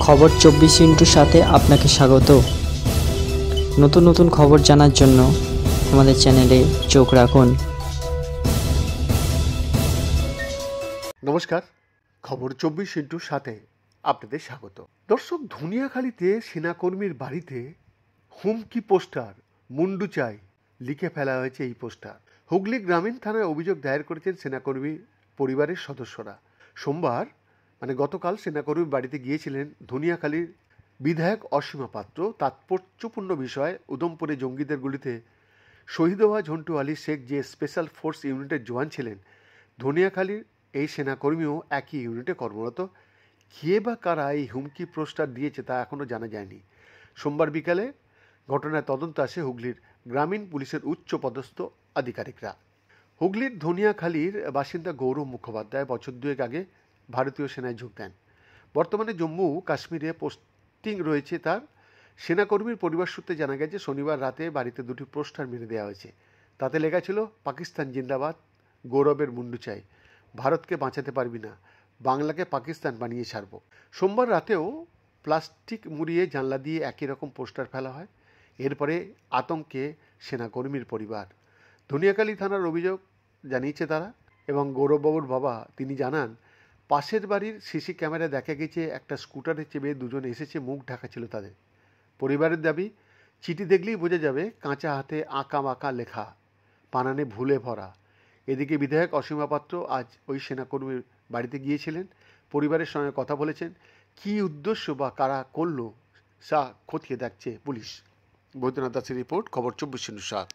খবর 24 সাথে আপনাকে স্বাগত। নতুন নতুন খবর জানার জন্য আমাদের চ্যানেলে চোখ রাখুন। নমস্কার, খবর 24/7 আপনাদের স্বাগত। দর্শক, ধনিয়াখালীতে সেনাকর্মীর বাড়িতে হুমকি পোস্টার, মুন্ডু চাই লিখে ফেলা হয়েছে। এই পোস্টার হুগলি গ্রামীণ থানায় অভিযোগ দায়ের করেছেন সেনাকর্মী পরিবারের সদস্যরা। সোমবার গতকাল সেনাকর্মীর বাড়িতে গিয়েছিলেন ধনিয়াখালীর বিধায়ক অসীমা পাত্র। তাৎপর্যপূর্ণ বিষয়, উদমপুরে জঙ্গিদের গুলিতে শহীদ হওয়া ঝন্টু আলী শেখ যে স্পেশাল ফোর্স ইউনিটের জওয়ান ছিলেন, ধনিয়াখালীর এই সেনাকর্মীও একই ইউনিটে কর্মরত। কে বা কারা এই হুমকি পোস্টার দিয়েছে তা এখনও জানা যায়নি। সোমবার বিকালে ঘটনায় তদন্ত আসে হুগলির গ্রামীণ পুলিশের উচ্চ পদস্থ আধিকারিকরা। হুগলির ধনিয়াখালীর বাসিন্দা গৌরব মুখোপাধ্যায় বছর দুয়েক আগে ভারতীয় সেনায় যোগ দেন। বর্তমানে জম্মু কাশ্মীরে পোস্টিং রয়েছে তার। সেনাকর্মীর পরিবার সূত্রে জানা গেছে, শনিবার রাতে বাড়িতে দুটি পোস্টার মেরে দেওয়া হয়েছে। তাতে লেখা ছিল, পাকিস্তান জিন্দাবাদ, গৌরবের মুন্ডু চাই, ভারতকে বাঁচাতে পারবি না, বাংলাকে পাকিস্তান বানিয়ে ছাড়ব। সোমবার রাতেও প্লাস্টিক মুড়িয়ে জানলা দিয়ে একই রকম পোস্টার ফেলা হয়। এরপরে আতঙ্কে সেনাকর্মীর পরিবার। ধনিয়াখালী থানার অভিযোগ জানিয়েছে তারা, এবং গৌরববাবুর বাবা তিনি জানান, পাশের বাড়ির সিসি ক্যামেরায় দেখা গেছে একটা স্কুটারে চেপে দুজন এসেছে, মুখ ঢাকা ছিল তাদের। পরিবারের দাবি, চিঠি দেখলেই বোঝা যাবে কাঁচা হাতে আঁকা বাঁকা লেখা, বানানে ভুলে ভরা। এদিকে বিধায়ক অসীমা পাত্র আজ ওই সেনাকর্মীর বাড়িতে গিয়েছিলেন, পরিবারের সঙ্গে কথা বলেছেন। কী উদ্দেশ্য বা কারা করলো তা খতিয়ে দেখছে পুলিশ। বৈদ্যনাথ দাসের রিপোর্ট, খবর 24/7।